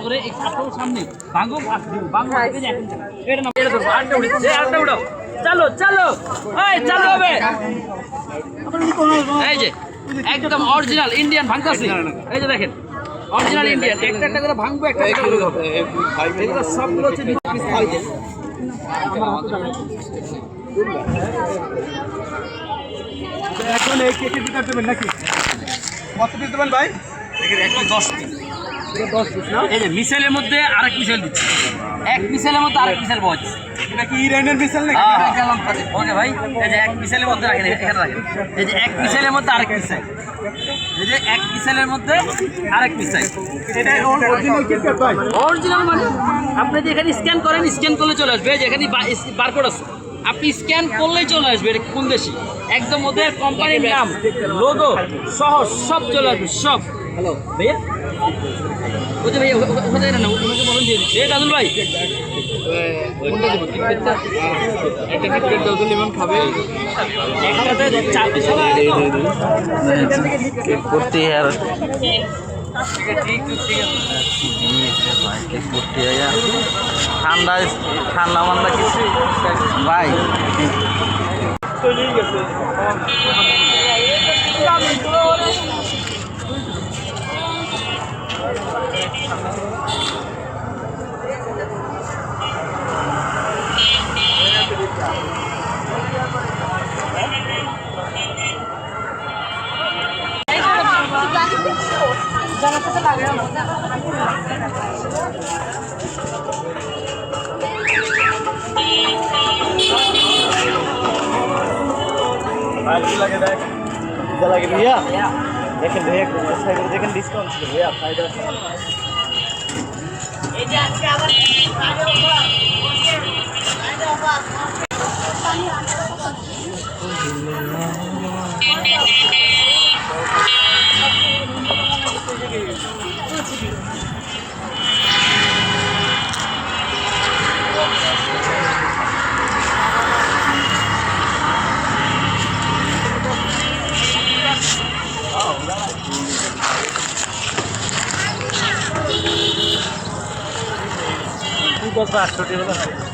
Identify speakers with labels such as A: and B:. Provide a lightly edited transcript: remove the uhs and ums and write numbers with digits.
A: করে আপনার সামনে ভাঙো ভাঙো এটা না এটা ধরো আটটা উঠে আটটা উঠাও চলো চলো এই চালু হবে এই যে একদম অরিজিনাল ইন্ডিয়ান ভাঙতাছি এই যে দেখেন অরিজিনাল ইন্ডিয়ান একটা একটা করে ভাঙবো একটা একটা করে হবে এগুলো সবগুলো হচ্ছে পিস খাইতে
B: এখন এই কেটে দিতে দেবেন নাকি কত পিস দেবেন ভাই?
A: একটু 10 পিস 10 পিস না এই যে মিশেলের মধ্যে আরেক মিশেল দিচ্ছি এক মিশেলের মধ্যে আরেক মিশেল বজ
B: এটা কি ইরানের মিশেল নাকি?
A: ওকে ভাই এই যে এক মিশেলের মধ্যে রাখেন এখানে রাখেন এই যে এক মিশেলের মধ্যে আরেক মিশেল এই যে এক মিশেলের মধ্যে আরেক মিশেল
B: এটা অরিজিনাল কিটক্যাট ভাই
A: অরিজিনাল মানে আপনি যে এখানে স্ক্যান করেন স্ক্যান করলে চলে আসবে এই যে এখানে বারকোড আছে আপনি স্ক্যান করলেই চলে আসবে এটা কোন দেশি একদম ওদের কোম্পানির নাম লোগো সহ সব চলে আসবে সব হ্যালো ভাইয়া ওই যে ভাইয়া ওখানে না ওনাকে বলেন দিয়ে দিচ্ছে এই দাদুল ভাই কোনটা দেবো কিটক্যাটটা একটা কিটক্যাট দাদুল লেমন খাবে একটাতে 4 পিস হবে
C: করতে यार
A: ঠিক আছে
C: করতে यार ঠান্ডা ঠান্ডা মান্ডা কিছু ভাই
B: চলে গেছে লাগে দেখ লাগে भैया দেখেন भैया দেখেন ডিসকাউন্ট ছিল भैया ফায়দা এই যে আজকে আবার ফায়দা অফার
A: কত 800 টাকা